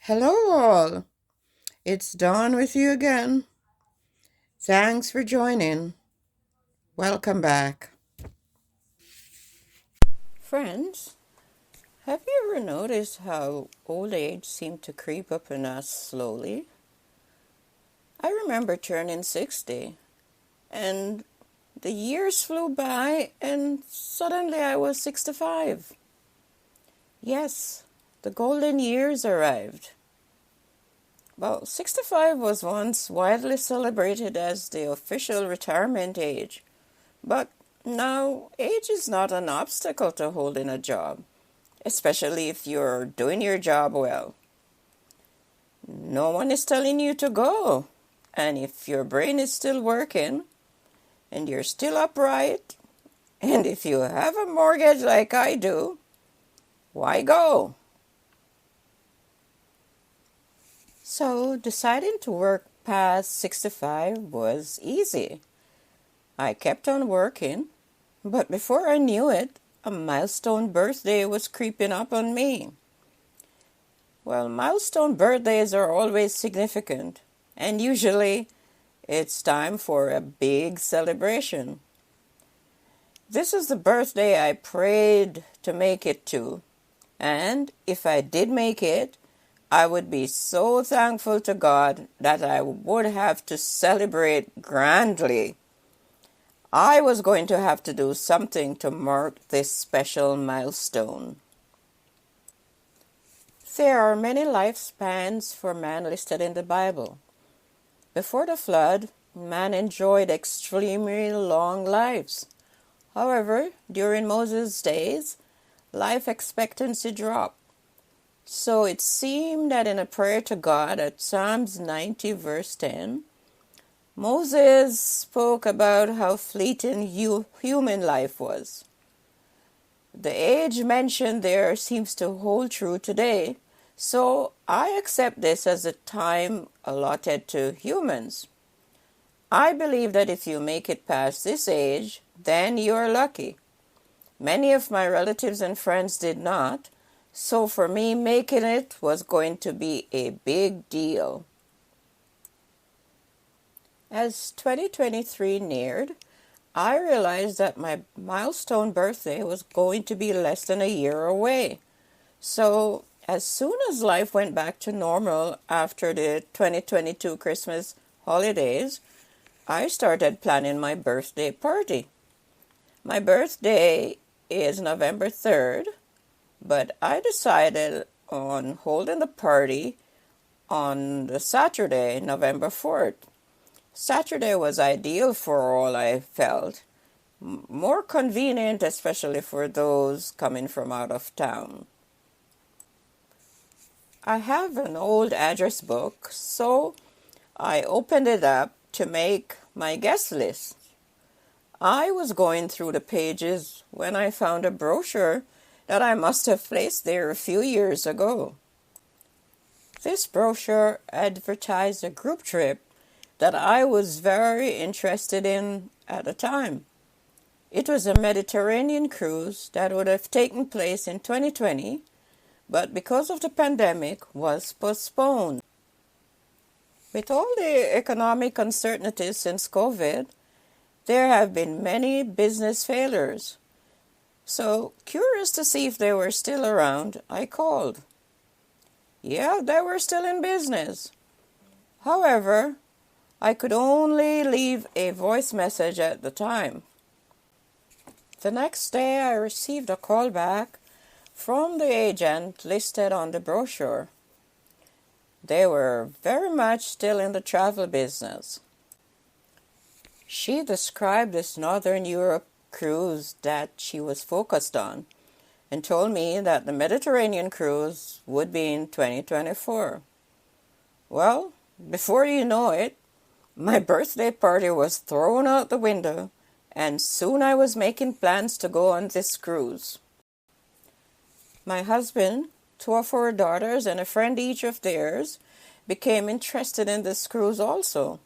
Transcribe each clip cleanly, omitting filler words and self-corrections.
Hello, all. It's Dawn with you again. Thanks for joining. Welcome back. Friends, have you ever noticed how old age seemed to creep up on us slowly? I remember turning 60, and the years flew by, and suddenly I was 65. Yes, the golden years arrived. Well, 65 was once widely celebrated as the official retirement age, but now age is not an obstacle to holding a job, especially if you're doing your job well. No one is telling you to go, and if your brain is still working, and you're still upright, and if you have a mortgage like I do, why go? So deciding to work past 65 was easy. I kept on working, but before I knew it, a milestone birthday was creeping up on me. Well, milestone birthdays are always significant, and usually it's time for a big celebration. This is the birthday I prayed to make it to, and if I did make it, I would be so thankful to God that I would have to celebrate grandly. I was going to have to do something to mark this special milestone. There are many lifespans for man listed in the Bible. Before the flood, man enjoyed extremely long lives. However, during Moses' days, life expectancy dropped. So it seemed that in a prayer to God at Psalms 90 verse 10, Moses spoke about how fleeting human life was. The age mentioned there seems to hold true today, so I accept this as a time allotted to humans. I believe that if you make it past this age, then you're lucky. Many of my relatives and friends did not, so for me making it was going to be a big deal. As 2023 neared, I realized that my milestone birthday was going to be less than a year away. So as soon as life went back to normal after the 2022 Christmas holidays, I started planning my birthday party. My birthday is November 3rd, but I decided on holding the party on the Saturday, November 4th. Saturday was ideal for all I felt. More convenient, especially for those coming from out of town. I have an old address book, so I opened it up to make my guest list. I was going through the pages when I found a brochure that I must have placed there a few years ago. This brochure advertised a group trip that I was very interested in at the time. It was a Mediterranean cruise that would have taken place in 2020, but because of the pandemic was postponed. With all the economic uncertainties since COVID, there have been many business failures. So, curious to see if they were still around, I called. Yeah, they were still in business. However, I could only leave a voice message at the time. The next day I received a call back from the agent listed on the brochure. They were very much still in the travel business. She described this Northern Europe cruise that she was focused on and told me that the Mediterranean cruise would be in 2024. Well, before you know it, my birthday party was thrown out the window, and soon I was making plans to go on this cruise. My husband, two of our daughters, and a friend each of theirs became interested in this cruise also.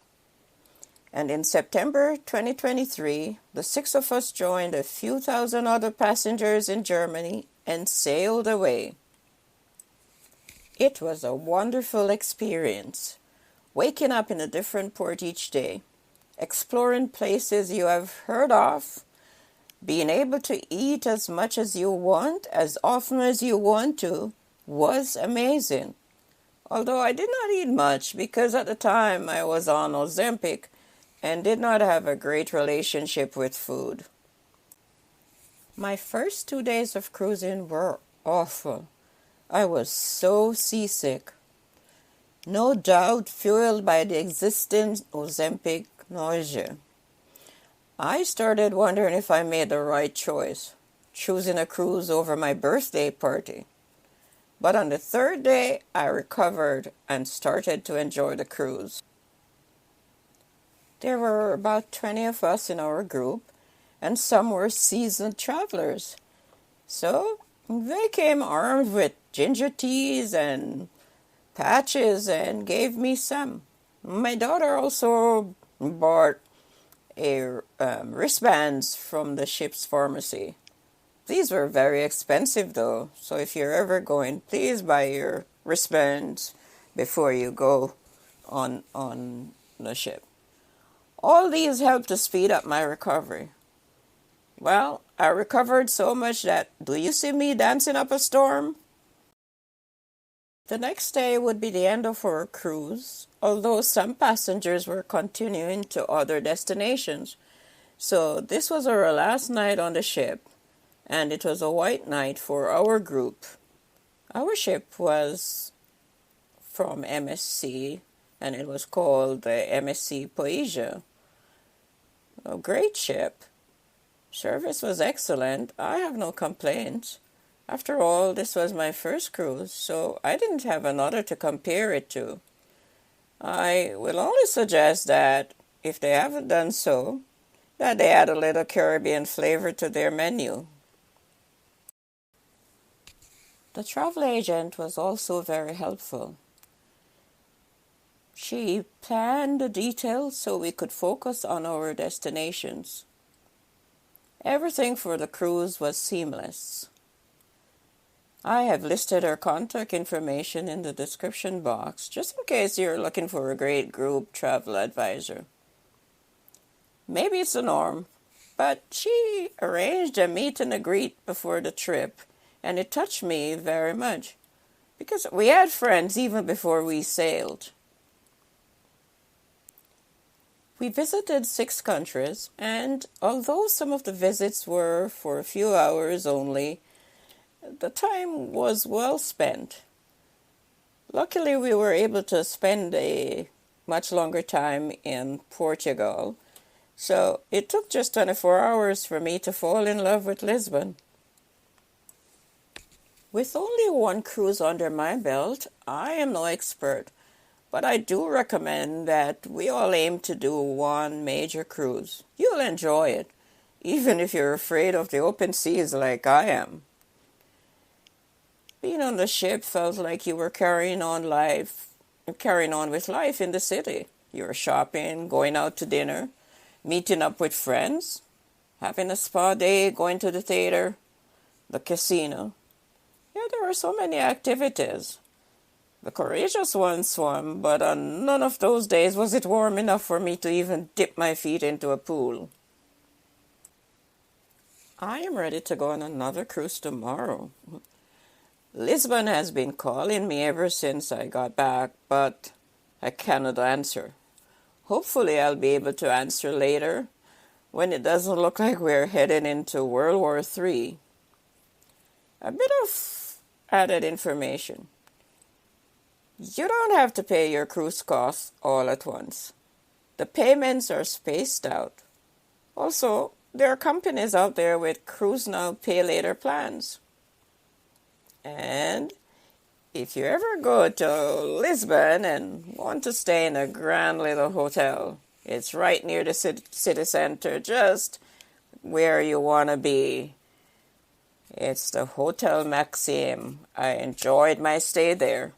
And in September 2023, the six of us joined a few thousand other passengers in Germany and sailed away. It was a wonderful experience, waking up in a different port each day, exploring places you have heard of, being able to eat as much as you want, as often as you want to, was amazing. Although I did not eat much because at the time I was on Ozempic and did not have a great relationship with food. My first 2 days of cruising were awful. I was so seasick. No doubt fueled by the existing Ozempic nausea. I started wondering if I made the right choice, choosing a cruise over my birthday party. But on the third day, I recovered and started to enjoy the cruise. There were about 20 of us in our group, and some were seasoned travelers. So they came armed with ginger teas and patches and gave me some. My daughter also bought wristbands from the ship's pharmacy. These were very expensive though, so if you're ever going, please buy your wristbands before you go on the ship. All these helped to speed up my recovery. Well, I recovered so much that, do you see me dancing up a storm? The next day would be the end of our cruise, although some passengers were continuing to other destinations. So this was our last night on the ship, and it was a white night for our group. Our ship was from MSC, and it was called the MSC Poesia. A great ship. Service was excellent. I have no complaints. After all, this was my first cruise, so I didn't have another to compare it to. I will only suggest that, if they haven't done so, that they add a little Caribbean flavor to their menu. The travel agent was also very helpful. She planned the details so we could focus on our destinations. Everything for the cruise was seamless. I have listed her contact information in the description box, just in case you're looking for a great group travel advisor. Maybe it's the norm, but she arranged a meet and a greet before the trip, and it touched me very much, because we had friends even before we sailed. We visited 6 countries, and although some of the visits were for a few hours only, the time was well spent. Luckily, we were able to spend a much longer time in Portugal, so it took just 24 hours for me to fall in love with Lisbon. With only one cruise under my belt, I am no expert, but I do recommend that we all aim to do one major cruise. You'll enjoy it, even if you're afraid of the open seas like I am. Being on the ship felt like you were carrying on with life in the city. You were shopping, going out to dinner, meeting up with friends, having a spa day, going to the theater, the casino. Yeah, there were so many activities. The courageous ones swam, but on none of those days was it warm enough for me to even dip my feet into a pool. I am ready to go on another cruise tomorrow. Lisbon has been calling me ever since I got back, but I cannot answer. Hopefully I'll be able to answer later, when it doesn't look like we're heading into World War III. A bit of added information. You don't have to pay your cruise costs all at once. The payments are spaced out. Also, there are companies out there with cruise now, pay later plans. And if you ever go to Lisbon and want to stay in a grand little hotel, it's right near the city center, just where you want to be. It's the Hotel Maxime. I enjoyed my stay there.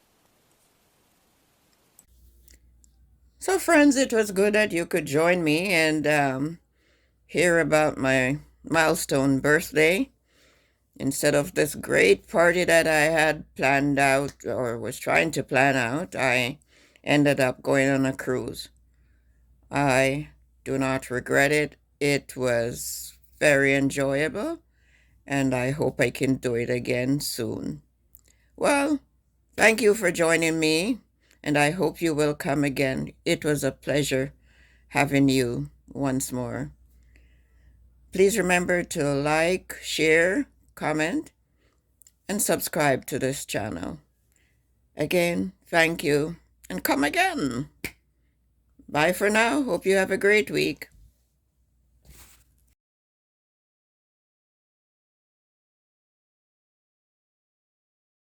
So friends, it was good that you could join me and hear about my milestone birthday. Instead of this great party that I had planned out or was trying to plan out, I ended up going on a cruise. I do not regret it. It was very enjoyable, and I hope I can do it again soon. Well, thank you for joining me, and I hope you will come again. It was a pleasure having you once more. Please remember to like, share, comment, and subscribe to this channel. Again, thank you, and come again. Bye for now. Hope you have a great week.